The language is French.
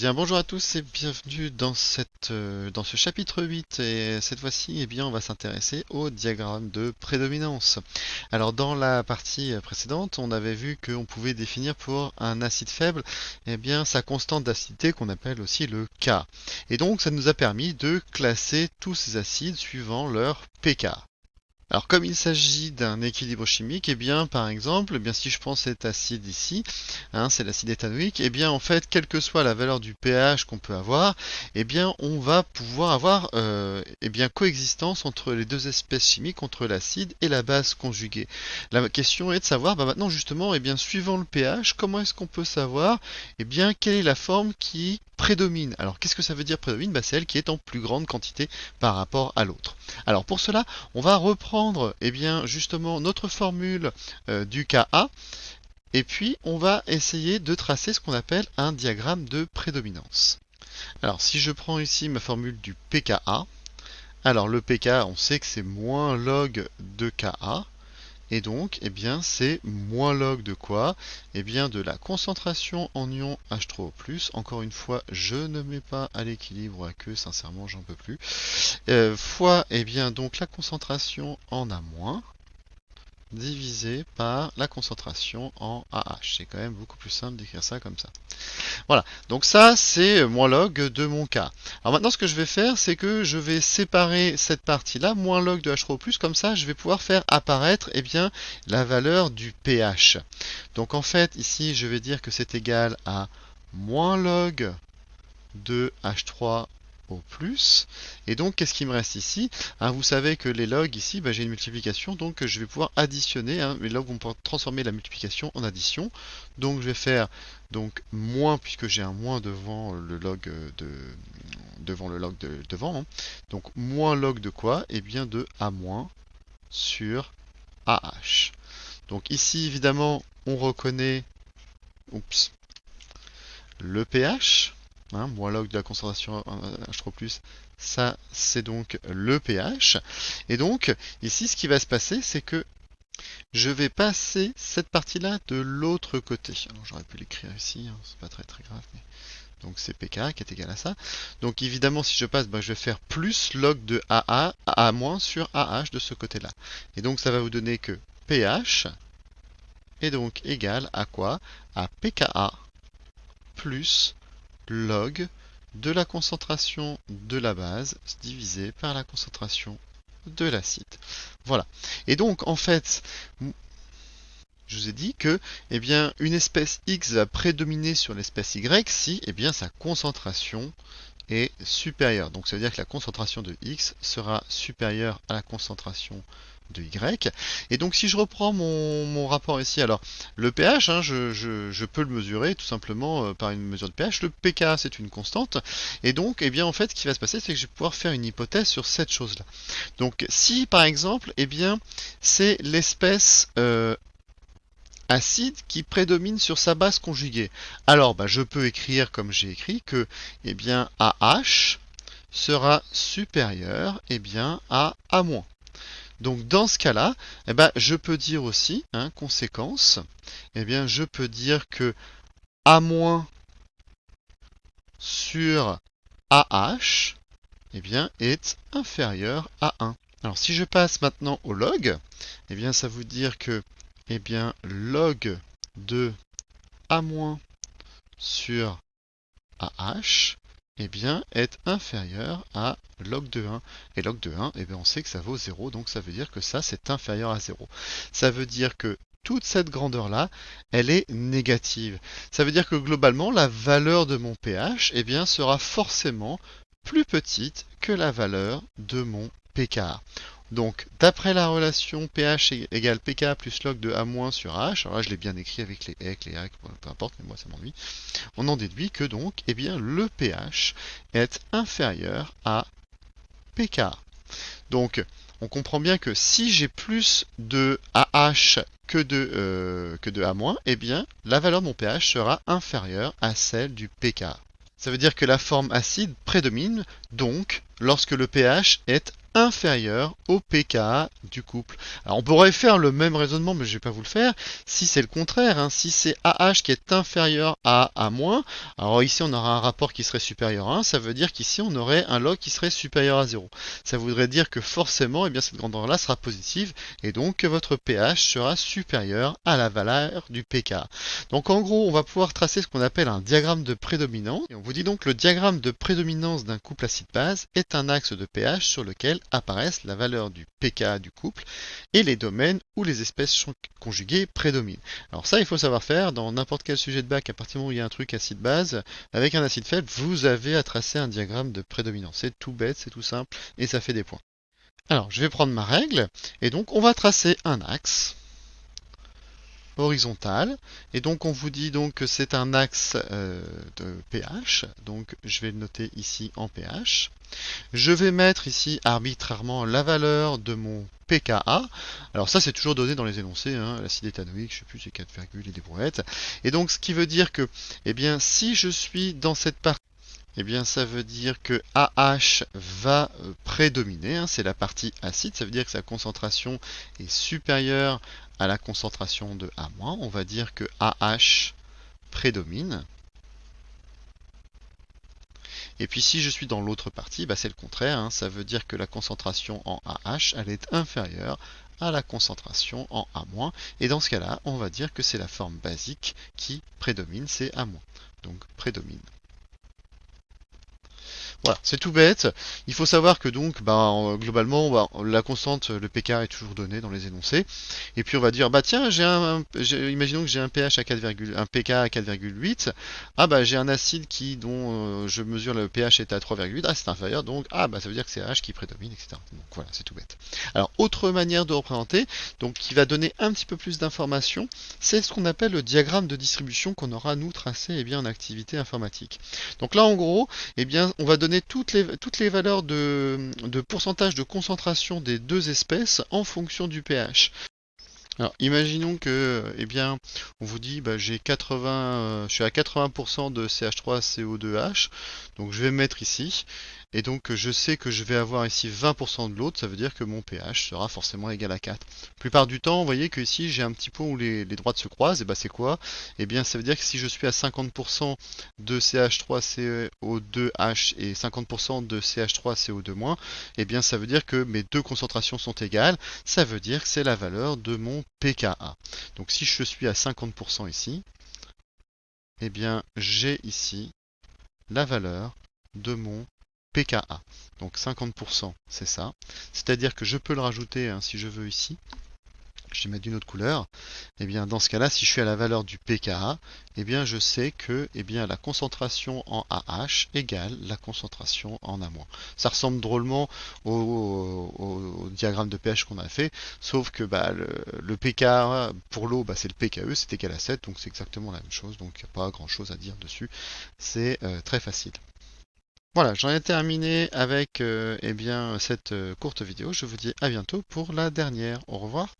Bien, bonjour à tous et bienvenue dans ce chapitre 8. Et cette fois-ci, on va s'intéresser au diagramme de prédominance. Alors, dans la partie précédente, on avait vu qu'on pouvait définir pour un acide faible, sa constante d'acidité qu'on appelle aussi le K. Et donc, ça nous a permis de classer tous ces acides suivant leur pK. Alors comme il s'agit d'un équilibre chimique, par exemple, si je prends cet acide ici, c'est l'acide éthanoïque, en fait, quelle que soit la valeur du pH qu'on peut avoir, on va pouvoir avoir coexistence entre les deux espèces chimiques, entre l'acide et la base conjuguée. La question est de savoir, maintenant justement, suivant le pH, comment est-ce qu'on peut savoir, quelle est la forme qui prédomine. Alors qu'est-ce que ça veut dire prédomine? C'est elle qui est en plus grande quantité par rapport à l'autre. Alors pour cela, on va reprendre justement notre formule du Ka et puis on va essayer de tracer ce qu'on appelle un diagramme de prédominance. Alors si je prends ici ma formule du pKa, alors le pK on sait que c'est moins log de Ka et donc c'est moins log de quoi? De la concentration en ion H3O+, encore une fois je ne mets pas à l'équilibre à que sincèrement j'en peux plus, fois donc la concentration en A-, divisé par la concentration en AH. C'est quand même beaucoup plus simple d'écrire ça comme ça. Voilà, donc ça c'est moins log de mon cas. Alors maintenant ce que je vais faire, c'est que je vais séparer cette partie-là, moins log de H3O+, comme ça je vais pouvoir faire apparaître la valeur du pH. Donc en fait ici je vais dire que c'est égal à moins log de H3O+. Et donc, qu'est-ce qui me reste ici? Vous savez que les logs ici, j'ai une multiplication, donc je vais pouvoir additionner. Les logs vont pouvoir transformer la multiplication en addition. Donc, je vais faire moins, puisque j'ai un moins devant le log de devant. Donc, moins log de quoi? De A- sur AH. Donc ici, évidemment, on reconnaît le pH, moins log de la concentration H3+, ça c'est donc le pH. Et donc, ici, ce qui va se passer, c'est que je vais passer cette partie-là de l'autre côté. Alors j'aurais pu l'écrire ici, c'est pas très très grave, mais donc c'est pK qui est égal à ça. Donc évidemment, si je passe, je vais faire plus log de A- sur AH de ce côté-là. Et donc ça va vous donner que pH est donc égal à quoi? À pKa plus log de la concentration de la base divisé par la concentration de l'acide. Voilà. Et donc, en fait, je vous ai dit que une espèce X va prédominer sur l'espèce Y si sa concentration est supérieure. Donc ça veut dire que la concentration de X sera supérieure à la concentration de Y. Et donc si je reprends mon rapport ici, alors le pH, je peux le mesurer tout simplement par une mesure de pH. Le pK c'est une constante. Et donc en fait ce qui va se passer c'est que je vais pouvoir faire une hypothèse sur cette chose-là. Donc si par exemple c'est l'espèce acide qui prédomine sur sa base conjuguée. Alors, je peux écrire comme j'ai écrit que AH sera supérieur à A-. Donc dans ce cas-là, je peux dire aussi, conséquence, je peux dire que A- sur AH est inférieur à 1. Alors si je passe maintenant au log, ça veut dire que log de A- sur AH est inférieur à log de 1. Et log de 1, on sait que ça vaut 0, donc ça veut dire que ça, c'est inférieur à 0. Ça veut dire que toute cette grandeur-là, elle est négative. Ça veut dire que globalement, la valeur de mon pH sera forcément plus petite que la valeur de mon pKa. Donc, d'après la relation pH égale pK plus log de A- sur H, alors là je l'ai bien écrit avec les A, peu importe, mais moi ça m'ennuie, on en déduit que donc, le pH est inférieur à pK. Donc, on comprend bien que si j'ai plus de AH que de A-, la valeur de mon pH sera inférieure à celle du pK. Ça veut dire que la forme acide prédomine donc lorsque le pH est inférieur au pKa du couple. Alors on pourrait faire le même raisonnement, mais je ne vais pas vous le faire. Si c'est le contraire, hein, si c'est AH qui est inférieur à A-, alors ici on aura un rapport qui serait supérieur à 1, ça veut dire qu'ici on aurait un log qui serait supérieur à 0. Ça voudrait dire que forcément, eh bien, cette grandeur-là sera positive, et donc que votre pH sera supérieur à la valeur du pKa. Donc en gros, on va pouvoir tracer ce qu'on appelle un diagramme de prédominance. Et on vous dit donc le diagramme de prédominance d'un couple acide-base est un axe de pH sur lequel apparaissent la valeur du pKa du couple et les domaines où les espèces conjuguées prédominent. Alors ça, il faut savoir faire dans n'importe quel sujet de bac. À partir du moment où il y a un truc acide-base, avec un acide faible, vous avez à tracer un diagramme de prédominance. C'est tout bête, c'est tout simple, et ça fait des points. Alors, je vais prendre ma règle, et donc on va tracer un axe horizontal. Et donc on vous dit donc que c'est un axe de pH. Donc je vais le noter ici en pH. Je vais mettre ici arbitrairement la valeur de mon pKa. Alors ça c'est toujours donné dans les énoncés, hein, l'acide éthanoïque, je sais plus, c'est 4, et des brouettes. Et donc ce qui veut dire que, eh bien, si je suis dans cette partie, eh bien, ça veut dire que AH va prédominer, hein, c'est la partie acide, ça veut dire que sa concentration est supérieure à la concentration de A-. On va dire que AH prédomine. Et puis si je suis dans l'autre partie, bah, c'est le contraire, hein, ça veut dire que la concentration en AH, elle est inférieure à la concentration en A-. Et dans ce cas-là, on va dire que c'est la forme basique qui prédomine, c'est A-. Donc prédomine. Voilà, c'est tout bête. Il faut savoir que donc, globalement, la constante, le pK est toujours donné dans les énoncés. Et puis on va dire, bah tiens, imaginons que j'ai un pH à 4, un pK à 4,8. Ah bah j'ai un acide dont je mesure le pH est à 3,8. Ah c'est inférieur, donc ça veut dire que c'est H qui prédomine, etc. Donc voilà, c'est tout bête. Alors autre manière de représenter, donc qui va donner un petit peu plus d'informations, c'est ce qu'on appelle le diagramme de distribution qu'on aura nous tracé en activité informatique. Donc là en gros, eh bien, on va donner toutes les valeurs de pourcentage de concentration des deux espèces en fonction du pH. Alors, imaginons que, eh bien, on vous dit, j'ai 80, je suis à 80% de CH3CO2H, donc je vais mettre ici, et donc je sais que je vais avoir ici 20% de l'autre, ça veut dire que mon pH sera forcément égal à 4. La plupart du temps, vous voyez que ici j'ai un petit point où les droites se croisent, et c'est quoi? Eh bien, ça veut dire que si je suis à 50% de CH3CO2H et 50% de CH3CO2-, eh bien, ça veut dire que mes deux concentrations sont égales, ça veut dire que c'est la valeur de mon pKa. Donc si je suis à 50% ici, eh bien j'ai ici la valeur de mon pKa. Donc 50% c'est ça. C'est-à-dire que je peux le rajouter si je veux ici. Je vais mettre d'une autre couleur. Et bien dans ce cas-là, si je suis à la valeur du pKa, eh bien je sais que la concentration en AH égale la concentration en A-. Ça ressemble drôlement au diagramme de pH qu'on a fait, sauf que le pKa pour l'eau, c'est le pKe, c'est égal à 7, donc c'est exactement la même chose, donc il n'y a pas grand-chose à dire dessus. C'est très facile. Voilà, j'en ai terminé avec cette courte vidéo. Je vous dis à bientôt pour la dernière. Au revoir.